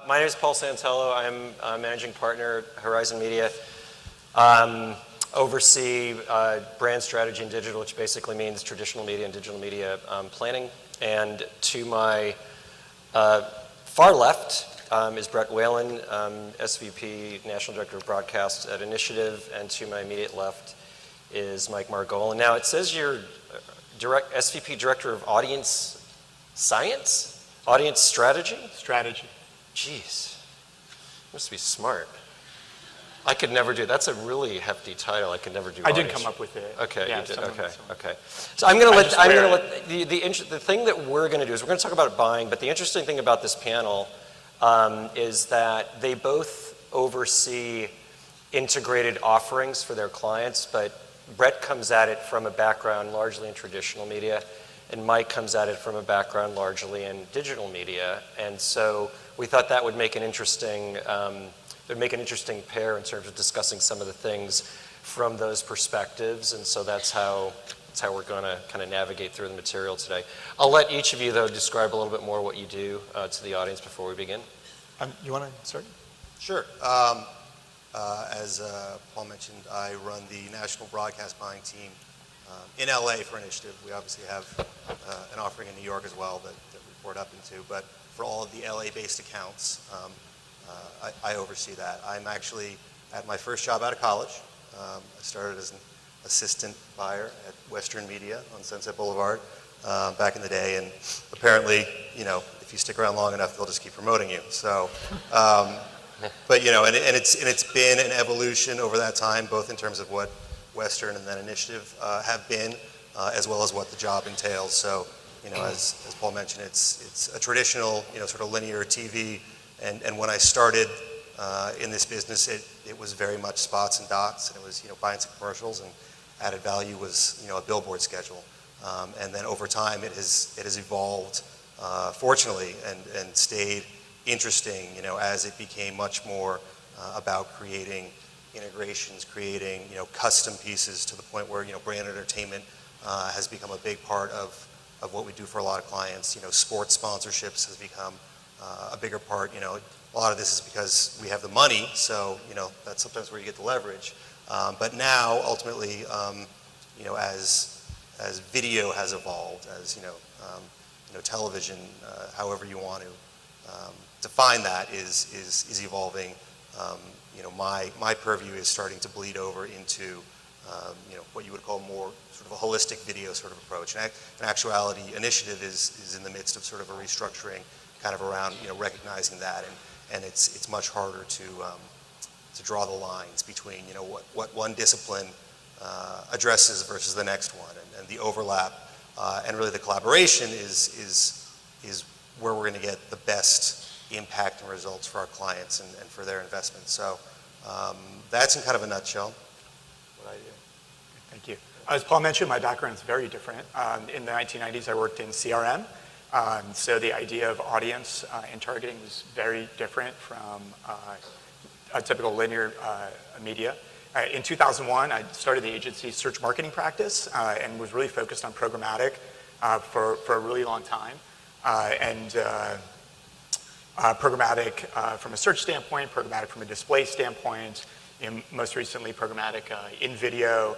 My name is Paul Santello. I'm a managing partner at Horizon Media. Oversee brand strategy and digital, which basically means traditional media and digital media planning. And to my far left is Brett Whalen, SVP, National Director of Broadcast at Initiative. And to my immediate left is Mike Margolin. Now, it says you're SVP Director of Audience Science? Audience strategy? Strategy. Jeez, must be smart. I could never do. That's a really hefty title. I could never do. I didn't come up with it. Okay, yeah, you did. Someone. Okay. So I'm going to let the thing that we're going to do is we're going to talk about buying. But the interesting thing about this panel is that they both oversee integrated offerings for their clients. But Brett comes at it from a background largely in traditional media, and Mike comes at it from a background largely in digital media. And so we thought that would make an interesting pair in terms of discussing some of the things from those perspectives. And so that's how we're going to kind of navigate through the material today. I'll let each of you, though, describe a little bit more what you do to the audience before we begin. You want to start? Sure. As Paul mentioned, I run the national broadcast buying team in LA for Initiative. We obviously have an offering in New York as well that we report up into. But for all of the LA-based accounts, I oversee that. I'm actually at my first job out of college. I started as an assistant buyer at Western Media on Sunset Boulevard back in the day, and apparently, if you stick around long enough, they'll just keep promoting you. So, but and it's been an evolution over that time, both in terms of what Western and then Initiative have been, as well as what the job entails. So, as Paul mentioned, it's a traditional, sort of linear TV. And when I started in this business, it was very much spots and dots, and it was buying some commercials, and added value was a billboard schedule. And then over time, it has evolved, fortunately, and stayed interesting, as it became much more about creating integrations, creating custom pieces to the point where brand entertainment has become a big part of what we do for a lot of clients. Sports sponsorships has become a bigger part. A lot of this is because we have the money, so that's sometimes where you get the leverage. But now, ultimately, as video has evolved, as television, however you want to define that, is evolving. My purview is starting to bleed over into what you would call more sort of a holistic video sort of approach. And in actuality, Initiative is in the midst of sort of a restructuring, kind of around recognizing that, and it's much harder to draw the lines between what one discipline addresses versus the next one, and the overlap, and really the collaboration is where we're going to get the best impact and results for our clients and for their investments. So that's in kind of a nutshell what I do. Thank you. As Paul mentioned, my background is very different. In the 1990s, I worked in CRM. So the idea of audience and targeting was very different from a typical linear media. In 2001, I started the agency's search marketing practice and was really focused on programmatic for a really long time. Programmatic from a search standpoint, programmatic from a display standpoint, most recently programmatic in video,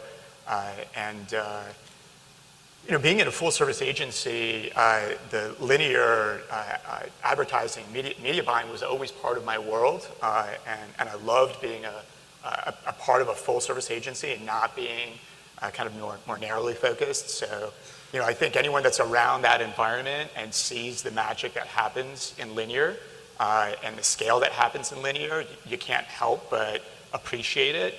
being in a full-service agency, the linear advertising, media buying was always part of my world, and I loved being a part of a full-service agency and not being kind of more narrowly focused. So, I think anyone that's around that environment and sees the magic that happens in linear and the scale that happens in linear, you can't help but appreciate it.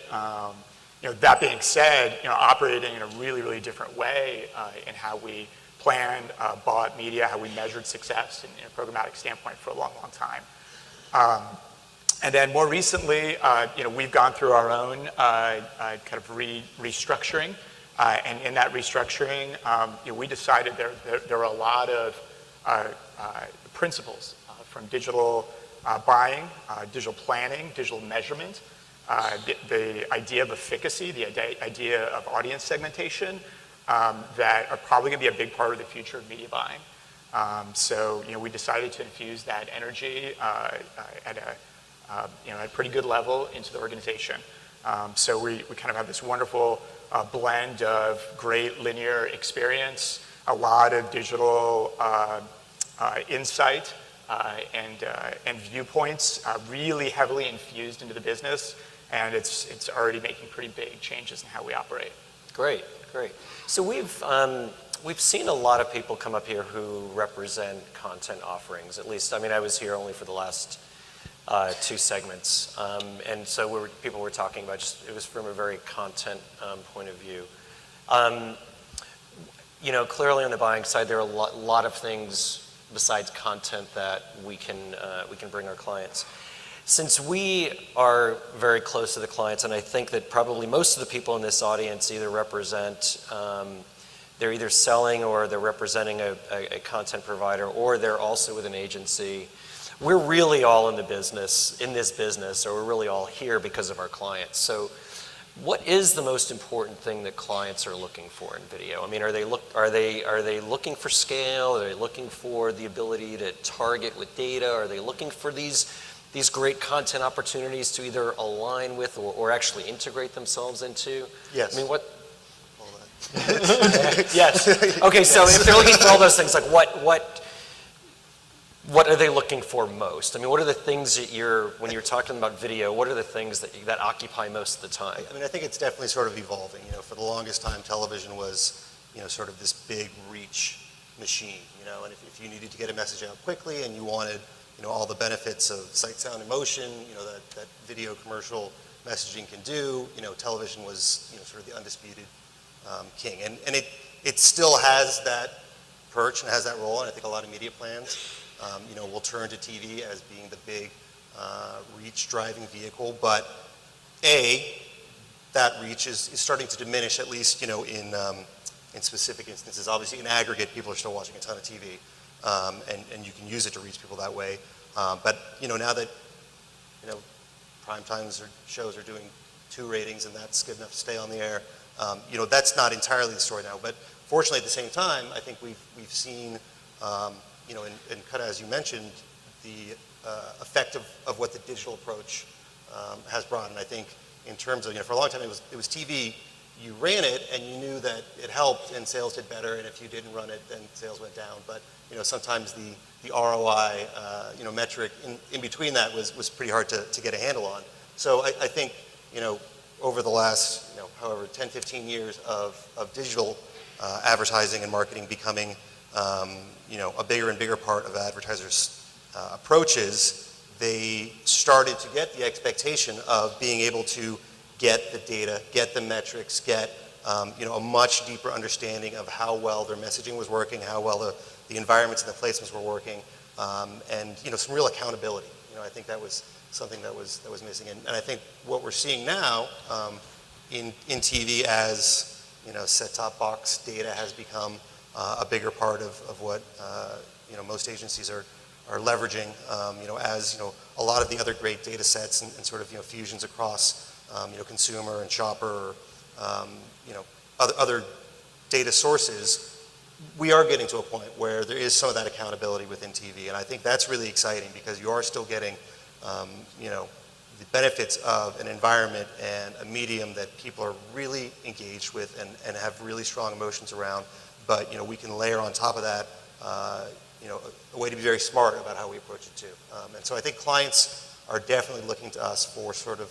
That being said, operating in a really, really different way in how we planned, bought media, how we measured success in a programmatic standpoint for a long, long time. And then more recently, we've gone through our own kind of restructuring. And in that restructuring, we decided there were a lot of principles from digital buying, digital planning, digital measurement, the idea of efficacy, the idea of audience segmentation that are probably going to be a big part of the future of media buying. So we decided to infuse that energy at a pretty good level into the organization. So we kind of have this wonderful blend of great linear experience, a lot of digital insight and viewpoints, really heavily infused into the business, and it's already making pretty big changes in how we operate. Great, great. So we've seen a lot of people come up here who represent content offerings. At least, I mean, I was here only for the last 2 segments, and so people were talking about it was from a very content point of view. Clearly on the buying side, there are a lot of things besides content that we can bring our clients. Since we are very close to the clients, and I think that probably most of the people in this audience either represent, they're either selling or they're representing a content provider, or they're also with an agency. We're really all in this business, or we're really all here because of our clients. So what is the most important thing that clients are looking for in video? I mean, are they looking for scale? Are they looking for the ability to target with data? Are they looking for these great content opportunities to either align with or actually integrate themselves into? Yes. I mean, what? All that. Yes. Okay, so if they're looking for all those things, like what are they looking for most? I mean, what are the things that when you're talking about video, what are the things that occupy most of the time? I mean, I think it's definitely sort of evolving. For the longest time, television was, sort of this big reach machine, and if you needed to get a message out quickly and you wanted, all the benefits of sight, sound, and motion, that video commercial messaging can do, television was, sort of the undisputed king. And it still has that perch and has that role, and I think a lot of media plans, will turn to TV as being the big reach-driving vehicle. But that reach is starting to diminish, at least, in specific instances. Obviously, in aggregate, people are still watching a ton of TV, and you can use it to reach people that way. But now that prime times or shows are doing 2 ratings, and that's good enough to stay on the air, that's not entirely the story now. But fortunately, at the same time, I think we've seen, and kind of as you mentioned, the effect of what the digital approach has brought. And I think in terms of, for a long time it was TV. You ran it and you knew that it helped and sales did better, and if you didn't run it, then sales went down. But sometimes the ROI metric in between that was pretty hard to get a handle on. So I think over the last however 10, 15 years of digital advertising and marketing becoming a bigger and bigger part of advertisers' approaches, they started to get the expectation of being able to get the data, get the metrics, get a much deeper understanding of how well their messaging was working, how well the environments and the placements were working, and some real accountability. I think that was something that was missing. And I think what we're seeing now in TV as set-top box data has become a bigger part of what most agencies are leveraging. As a lot of the other great data sets and sort of fusions across consumer and shopper, other data sources, we are getting to a point where there is some of that accountability within TV, and I think that's really exciting because you are still getting, the benefits of an environment and a medium that people are really engaged with and have really strong emotions around. But we can layer on top of that, a way to be very smart about how we approach it too. And so I think clients are definitely looking to us for sort of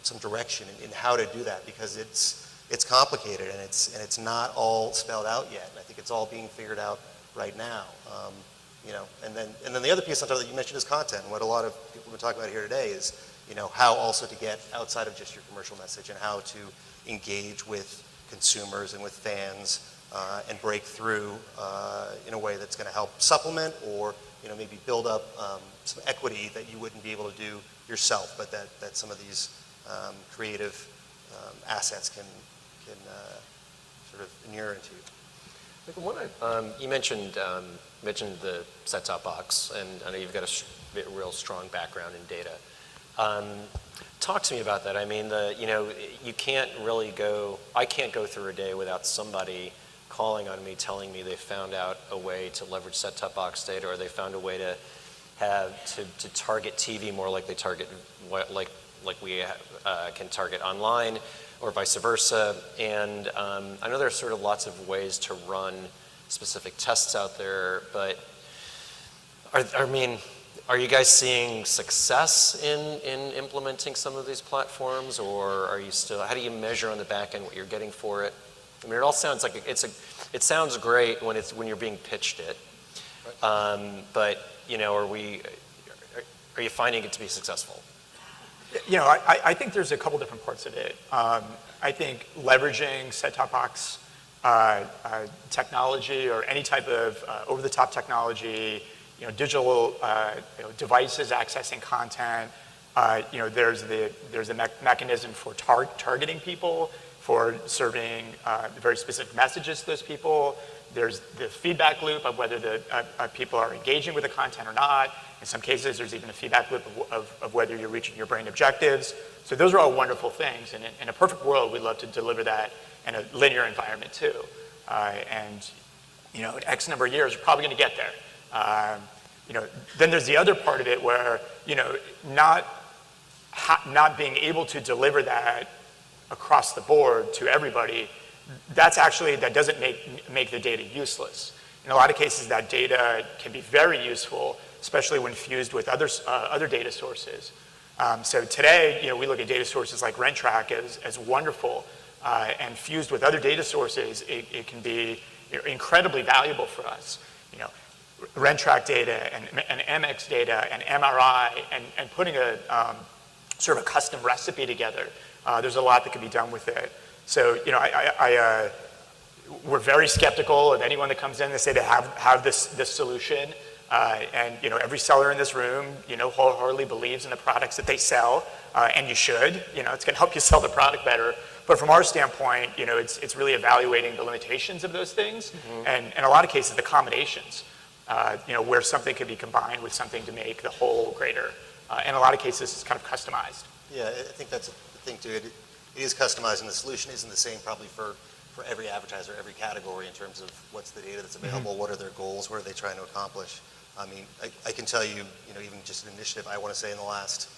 some direction in how to do that, because it's complicated and it's not all spelled out yet. And I think it's all being figured out right now. And then the other piece on top that you mentioned is content. And what a lot of people have been talking about here today is how also to get outside of just your commercial message and how to engage with consumers and with fans and break through in a way that's going to help supplement or maybe build up some equity that you wouldn't be able to do yourself, but that some of these creative assets can sort of inure into. You mentioned the set-top box, and I know you've got a real strong background in data. Talk to me about that. I mean, you can't really I can't go through a day without somebody calling on me, telling me they found out a way to leverage set-top box data, or they found a way to to target TV more like they target like we can target online, or vice versa. And I know there's sort of lots of ways to run specific tests out there, but are you guys seeing success in implementing some of these platforms, or are you still, how do you measure on the back end what you're getting for it? I mean, it all sounds like it sounds great when you're being pitched it, but you know, are you finding it to be successful? You know, I think there's a couple different parts of it. I think leveraging set-top box technology, or any type of over-the-top technology, you know, digital devices accessing content. You know, there's a mechanism for targeting people, for serving very specific messages to those people. There's the feedback loop of whether the people are engaging with the content or not. In some cases, there's even a feedback loop of whether you're reaching your brand objectives. So those are all wonderful things. And in a perfect world, we'd love to deliver that in a linear environment too. And you know, in X number of years, we're probably going to get there. You know, then there's the other part of it where, you know, not being able to deliver that across the board to everybody, that doesn't make the data useless. In a lot of cases, that data can be very useful, especially when fused with other data sources. So today, you know, we look at data sources like RentTrack as wonderful, and fused with other data sources, it can be incredibly valuable for us. You know, RentTrack data and MX data and MRI, and putting a sort of a custom recipe together. There's a lot that can be done with it. So, you know, we're very skeptical of anyone that comes in and say they have this solution. And, you know, every seller in this room, you know, wholeheartedly believes in the products that they sell, and you should. You know, it's going to help you sell the product better. But from our standpoint, you know, it's really evaluating the limitations of those things, and in a lot of cases, the combinations. You know, where something could be combined with something to make the whole greater. In a lot of cases, it's kind of customized. Yeah, I think that's the thing too. It is customized, and the solution isn't the same probably for every advertiser, every category, in terms of what's the data that's available, what are their goals, what are they trying to accomplish. I mean, I can tell you, you know, even just an initiative, I want to say in the last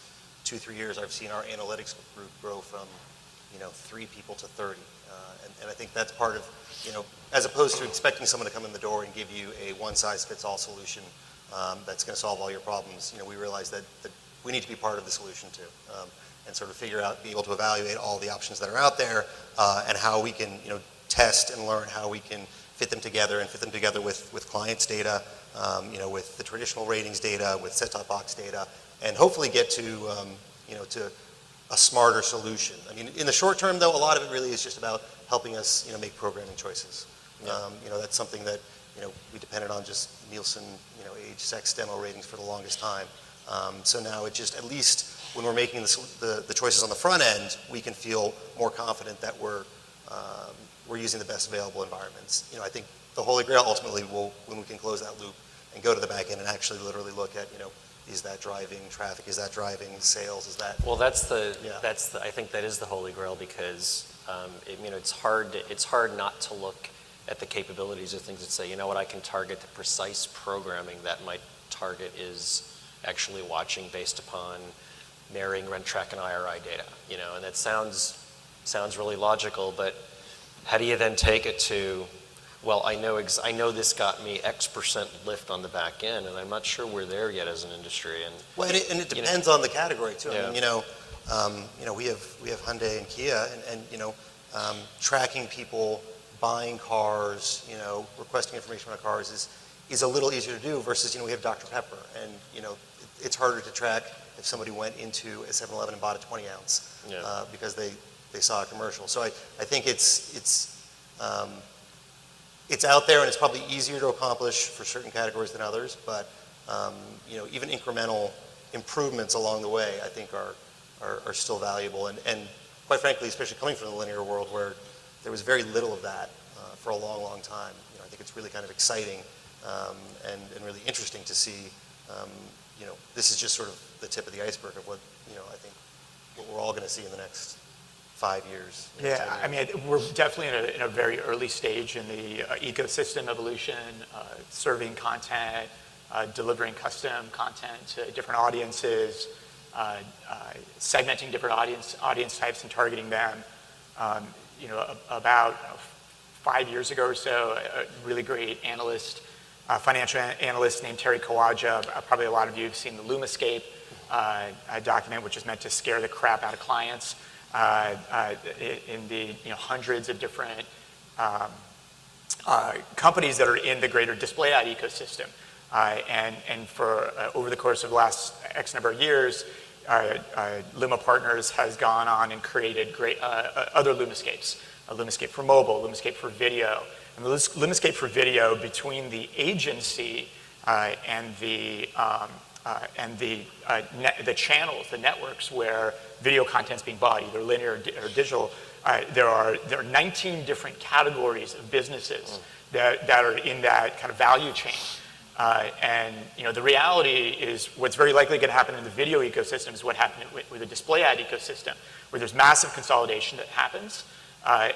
2-3 years, I've seen our analytics group grow from, you know, 3 people to 30. And I think that's part of, you know, as opposed to expecting someone to come in the door and give you a one-size-fits-all solution that's going to solve all your problems. You know, we realize that we need to be part of the solution too, and sort of be able to evaluate all the options that are out there, and how we can, you know, test and learn how we can fit them together with clients' data, you know, with the traditional ratings data, with set-top box data, and hopefully get to, you know, to a smarter solution. I mean, in the short term, though, a lot of it really is just about helping us, you know, make programming choices. Yeah. You know, that's something that, you know, we depended on just Nielsen, you know, age, sex, demo ratings for the longest time. So now it just, at least when we're making the choices on the front end, we can feel more confident that we're using the best available environments. You know, I think the Holy Grail ultimately will, when we can close that loop and go to the back end and actually literally look at, you know, is that driving traffic? Is that driving sales? Is that? Well, I think that is the Holy Grail, because you know, it's hard not to look at the capabilities of things that say, you know what, I can target the precise programming that my target is actually watching based upon marrying RentTrack and IRI data. You know, and that sounds really logical, but how do you then take it to, well, I know this got me X% lift on the back end, and I'm not sure we're there yet as an industry. And well, and it depends on the category too. Yeah. I mean, you know, we have Hyundai and Kia, and you know, tracking people buying cars, you know, requesting information about cars is a little easier to do versus, you know, we have Dr. Pepper, and you know, it's harder to track if somebody went into a 7-Eleven and bought a 20 ounce because they saw a commercial. So I think it's out there, and it's probably easier to accomplish for certain categories than others, but you know, even incremental improvements along the way, I think are still valuable, and quite frankly, especially coming from the linear world where there was very little of that for a long, long time. You know, I think it's really kind of exciting and really interesting to see. You know, this is just sort of the tip of the iceberg of what, you know, I think what we're all going to see in the next 5 years? Yeah, 10 I years? mean, we're definitely in a very early stage in the ecosystem evolution, serving content, delivering custom content to different audiences, segmenting different audience types and targeting them. About 5 years ago or so, a really great analyst, financial analyst named Terry Kawaja, probably a lot of you have seen the LumaScape document, which is meant to scare the crap out of clients in the hundreds of different companies that are in the greater display ad ecosystem. And for over the course of the last X number of years, Luma Partners has gone on and created great other LumaScapes, a LumaScape for mobile, LumaScape for video. And the LumaScape for video, between the agency and the channels, the networks where video content's being bought, either linear or digital, there are 19 different categories of businesses that are in that kind of value chain. And the reality is what's very likely going to happen in the video ecosystem is what happened with the display ad ecosystem, where there's massive consolidation that happens.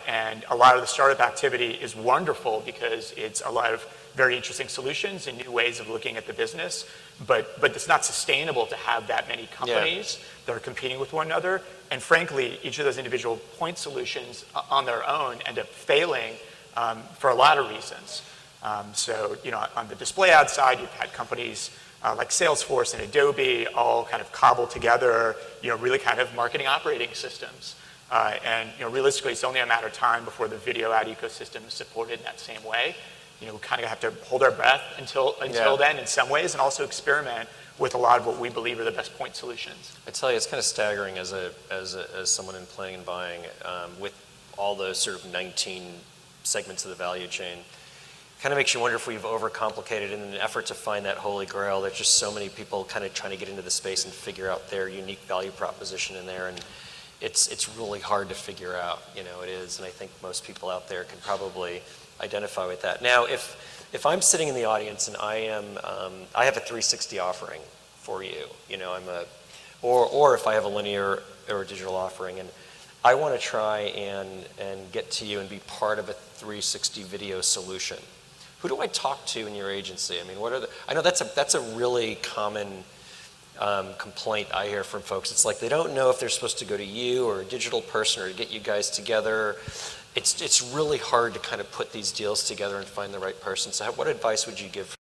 And a lot of the startup activity is wonderful because it's a lot of very interesting solutions and new ways of looking at the business. But it's not sustainable to have that many companies that are competing with one another. And frankly, each of those individual point solutions on their own end up failing for a lot of reasons. So on the display ad side, you've had companies like Salesforce and Adobe all kind of cobble together, really kind of marketing operating systems. And realistically, it's only a matter of time before the video ad ecosystem is supported in that same way. We kind of have to hold our breath until then in some ways, and also experiment with a lot of what we believe are the best point solutions. I tell you, it's kind of staggering as someone in planning and buying with all those sort of 19 segments of the value chain. Kind of makes you wonder if we've overcomplicated in an effort to find that holy grail. There's just so many people kind of trying to get into the space and figure out their unique value proposition in there, and it's really hard to figure out. It is, and I think most people out there can probably identify with that. Now, if I'm sitting in the audience and I have a 360 offering for you, or if I have a linear or a digital offering, and I want to try and get to you and be part of a 360 video solution. Who do I talk to in your agency? I mean, I know that's a really common complaint I hear from folks. It's like they don't know if they're supposed to go to you or a digital person or to get you guys together. It's really hard to kind of put these deals together and find the right person. So what advice would you give